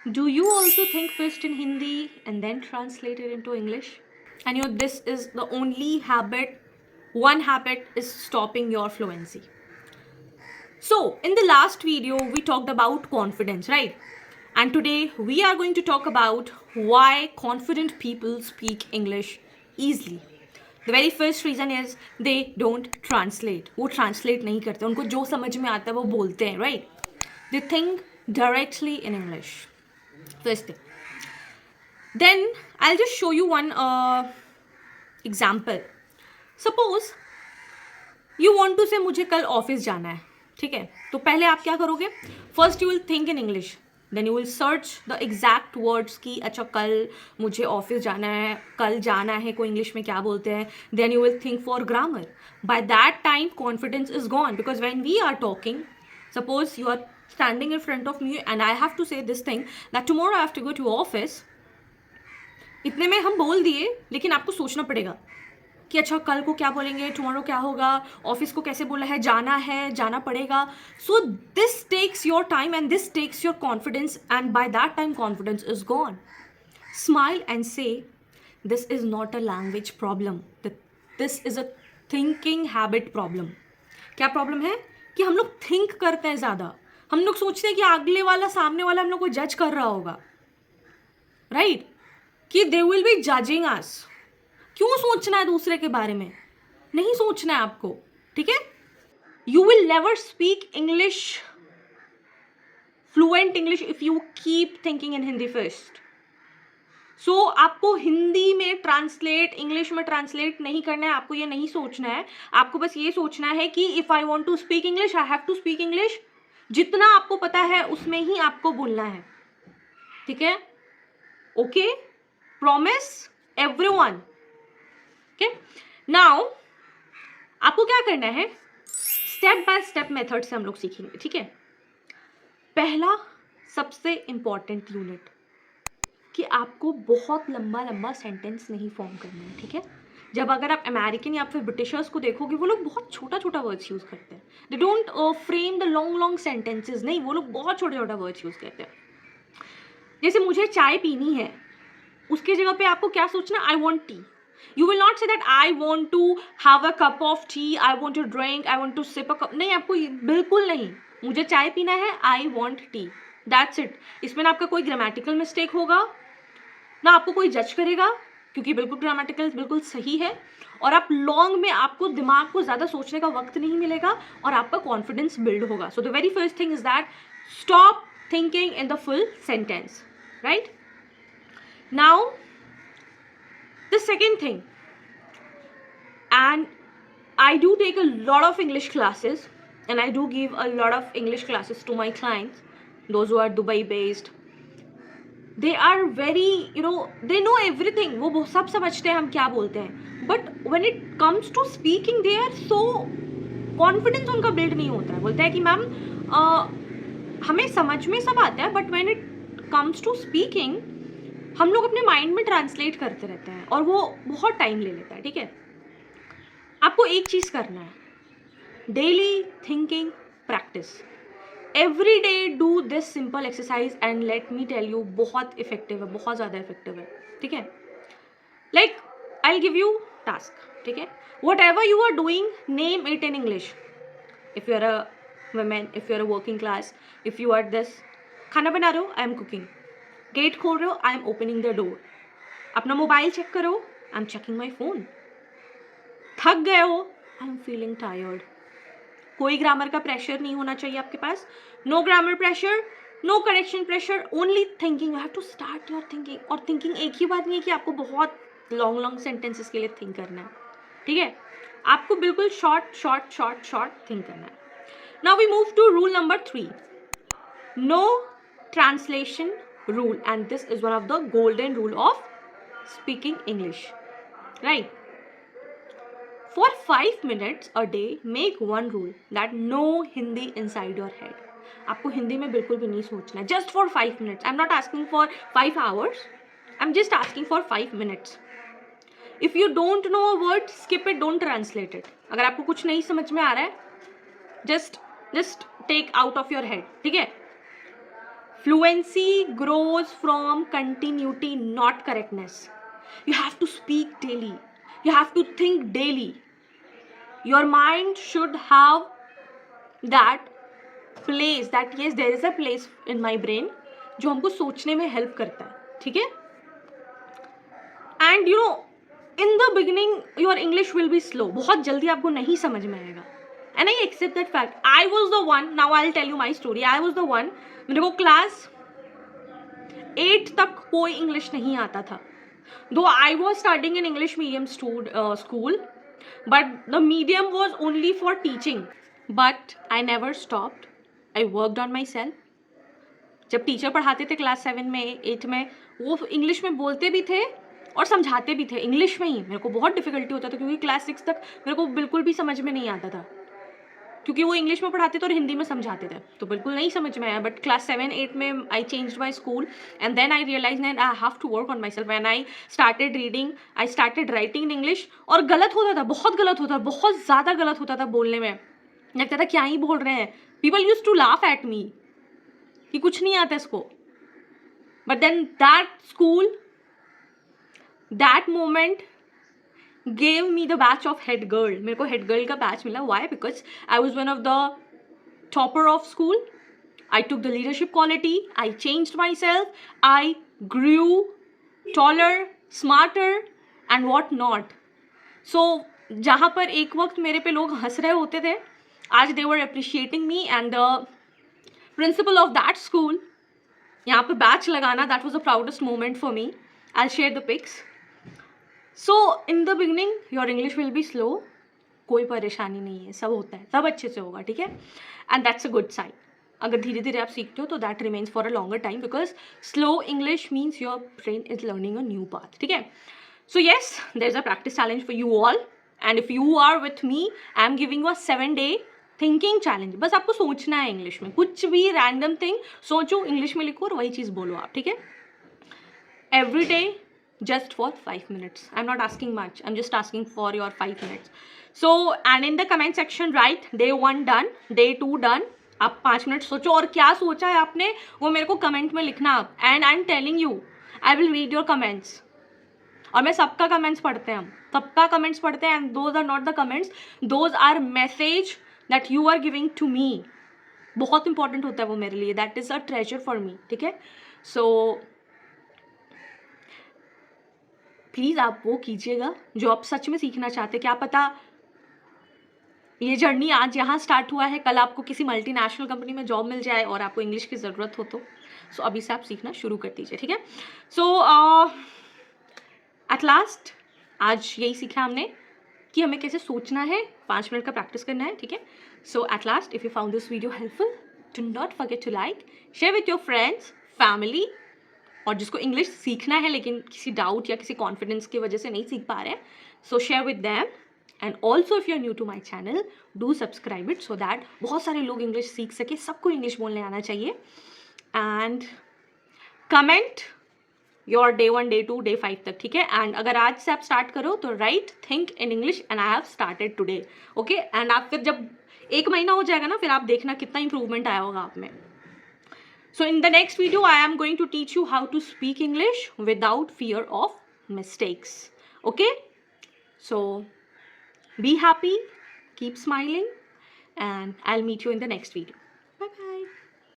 Do you also think first in Hindi and then translate it into English? And this is the only habit, one habit is stopping your fluency. So, in the last video, we talked about confidence, right? And today, we are going to talk about why confident people speak English easily. The very first reason is they don't translate. वो translate नहीं करते. उनको जो समझ में आता है वो बोलते हैं, right? They think directly in English. First thing. Then I'll just show you one example. Suppose you want to say मुझे कल ऑफिस जाना है, ठीक है? तो पहले आप क्या करोगे? First you will think in English, then you will search the exact words की अच्छा कल मुझे ऑफिस जाना है, कल जाना है को इंग्लिश में क्या बोलते हैं, then you will think for grammar. By that time confidence is gone because when we are talking, suppose you are standing in front of me and I have to say this thing that tomorrow I have to go to office. इतने में हम बोल दिए, लेकिन आपको सोचना पड़ेगा कि अच्छा कल को क्या बोलेंगे, टुमारो क्या होगा, ऑफिस को कैसे बोला है, जाना पड़ेगा. So this takes your time and this takes your confidence and by that time confidence is gone. Smile and say this is not a language problem, this is a thinking habit problem. क्या problem है कि हम लोग think करते हैं ज़्यादा. हम लोग सोचते हैं कि अगले वाला सामने वाला हम लोग को जज कर रहा होगा, राइट? कि दे विल बी जजिंग अस. क्यों सोचना है दूसरे के बारे में? नहीं सोचना है आपको, ठीक है? You will never speak English, fluent English, if you keep thinking in Hindi first. So आपको हिंदी में ट्रांसलेट, इंग्लिश में ट्रांसलेट नहीं करना है. आपको ये नहीं सोचना है. आपको बस ये सोचना है कि if I want to speak English, I have to speak English. जितना आपको पता है उसमें ही आपको बोलना है, ठीक है? Okay, promise everyone. Okay, now आपको क्या करना है, स्टेप बाय स्टेप मेथड से हम लोग सीखेंगे, ठीक है? पहला सबसे इंपॉर्टेंट यूनिट कि आपको बहुत लंबा लंबा सेंटेंस नहीं फॉर्म करना है, ठीक है? जब अगर आप अमेरिकन या फिर ब्रिटिशर्स को देखोगे, वो लोग बहुत छोटा छोटा वर्ड्स यूज़ करते हैं. They don't frame the long long sentences. नहीं, वो लोग बहुत छोटा छोटा वर्ड्स यूज़ करते हैं. जैसे मुझे चाय पीनी है, उसके जगह पे आपको क्या सोचना, I want tea. You will not say that I want to have a cup of tea, I want to drink, I want to sip a cup. नहीं, आपको बिल्कुल नहीं. मुझे चाय पीना है, I want tea, that's it. इसमें ना आपका कोई ग्रामेटिकल मिस्टेक होगा, ना आपको कोई जज करेगा, क्योंकि बिल्कुल ग्रामेटिकल बिल्कुल सही है. और आप लॉन्ग में आपको दिमाग को ज़्यादा सोचने का वक्त नहीं मिलेगा और आपका कॉन्फिडेंस बिल्ड होगा. So the very first thing is that stop thinking in the full sentence, right? Now the second thing, and I do take a lot of English classes and I do give a lot of English classes to my clients, those who are Dubai based. They are very, they know everything. वो सब समझते हैं हम क्या बोलते हैं. But when it comes to speaking, they are so confidence उनका build नहीं होता है. बोलते हैं कि मैम हमें समझ में सब आता है, but when it comes to speaking, हम लोग अपने माइंड में ट्रांसलेट करते रहते हैं और वो बहुत टाइम ले लेता है, ठीक है? आपको एक चीज़ करना है, daily thinking practice. Every day do this simple exercise and let me tell you, बहुत इफेक्टिव है, बहुत ज़्यादा इफेक्टिव है, ठीक है? Like I will give you task, ठीक है? Whatever you are doing, name it in English. If you are a women, if you are a working class, if you are this, खाना बना रहे हो, I am cooking. Gate खोल रहे हो, I am opening the door. अपना mobile check करो, I am checking my phone. थक गए हो, आई एम फीलिंग टायर्ड. कोई ग्रामर का प्रेशर नहीं होना चाहिए आपके पास. No grammar pressure, no correction pressure, only thinking. You have to start your thinking. और थिंकिंग एक ही बात नहीं है कि आपको बहुत लॉन्ग लॉन्ग सेंटेंसेस के लिए थिंक करना है, ठीक है? आपको बिल्कुल short short short short think करना है. Now we move to rule number 3, no translation rule, and this is one of the golden rule of speaking English, right? For 5 minutes a day, make one rule that no Hindi inside your head. आपको हिंदी में बिल्कुल भी नहीं सोचना है. Just for 5 minutes. I'm not asking for 5 hours. I'm just asking for 5 minutes. If you don't know a word, skip it, don't translate it. अगर आपको कुछ नहीं समझ में आ रहा है, just take out of your head, ठीक है? Fluency grows from continuity, not correctness. You have to speak daily. You have to think daily. Your mind should have that place, that yes, there is a place in my brain जो हमको सोचने में help करता है, ठीक है? And you know, in the beginning your English will be slow. बहुत जल्दी आपको नहीं समझ में आएगा. And I accept that fact. I was the one, now I'll tell you my story. I was the one, मेरे को क्लास 8 तक कोई इंग्लिश नहीं आता था. Though I was studying in English medium school, but the medium was only for teaching. But I never stopped. I worked on myself. जब teacher पढ़ाते थे क्लास 7 में 8 में, वो इंग्लिश में बोलते भी थे और समझाते भी थे इंग्लिश में ही. मेरे को बहुत डिफिकल्टी होता था क्योंकि क्लास 6 तक मेरे को बिल्कुल भी समझ में नहीं आता था, क्योंकि वो इंग्लिश में पढ़ाते थे और हिंदी में समझाते थे, तो बिल्कुल नहीं समझ में आया. बट क्लास 7 8 में I changed my school and then I realize that I have to work on myself. When I started reading, I started writing in English. और गलत होता था, बहुत गलत होता, बहुत ज़्यादा गलत होता था बोलने में. लगता था क्या ही बोल रहे हैं. People use to laugh at me कि कुछ नहीं आता इसको. But then that school, that moment gave me the batch of head girl. मेरे को head girl का batch मिला. Why? Because I was one of the topper of school. I took the leadership quality. I changed myself. I grew taller, smarter, and what not. So जहाँ पर एक वक्त मेरे पे लोग हंस रहे होते थे, आज they were appreciating me, and the principal of that school, यहाँ पे batch लगाना, that was the proudest moment for me. I'll share the pics. So in the beginning your English will be slow. कोई परेशानी नहीं है, सब होता है, सब अच्छे से होगा, ठीक है? And that's a good sign. अगर धीरे धीरे आप सीखते हो तो that remains for a longer time, because slow English means your brain is learning a new path, ठीक है? So yes, there's a practice challenge for you all, and if you are with me, I am giving you a 7-day thinking challenge. बस आपको सोचना है English में, कुछ भी random thing सोचो, इंग्लिश में लिखो और वही चीज़ बोलो आप, ठीक है? Every day, just for 5 minutes. I'm not asking much. I'm just asking for your 5 minutes. So, and in the comment section write day 1 done, day 2 done. आप 5 मिनट सोचो और क्या सोचा है आपने वो मेरे को कमेंट में लिखना आप. And I am telling you, I will read your comments. और मैं सबका कमेंट्स पढ़ते हैं, हम सबका कमेंट्स पढ़ते हैं. And those are not the comments, those are message that you are giving to me. बहुत इंपॉर्टेंट होता है वो मेरे लिए. That is a treasure for me, ठीक है? सो प्लीज़ आप वो कीजिएगा जो आप सच में सीखना चाहते हैं. क्या पता ये जर्नी आज यहाँ स्टार्ट हुआ है, कल आपको किसी मल्टीनेशनल कंपनी में जॉब मिल जाए और आपको इंग्लिश की ज़रूरत हो तो. सो अभी से आप सीखना शुरू कर दीजिए, ठीक है? सो एट लास्ट आज यही सीखा हमने कि हमें कैसे सोचना है, 5 मिनट का प्रैक्टिस करना है, ठीक है? So at last, if you found this video helpful, do not forget to like, share with your friends, family, और जिसको इंग्लिश सीखना है लेकिन किसी डाउट या किसी कॉन्फिडेंस की वजह से नहीं सीख पा रहे हैं, so share with them. And also if you are new to my channel, do subscribe it, so that बहुत सारे लोग इंग्लिश सीख सके. सबको इंग्लिश बोलने आना चाहिए. And comment your day 1, day 2, day 5 तक, ठीक है? एंड अगर आज से आप स्टार्ट करो तो right think in English and I have started today, okay? And आप फिर जब 1 महीना हो जाएगा ना, फिर आप देखना कितना इंप्रूवमेंट आया होगा आप में. So in the next video, I am going to teach you how to speak English without fear of mistakes. Okay? So be happy, keep smiling, and I'll meet you in the next video. Bye bye.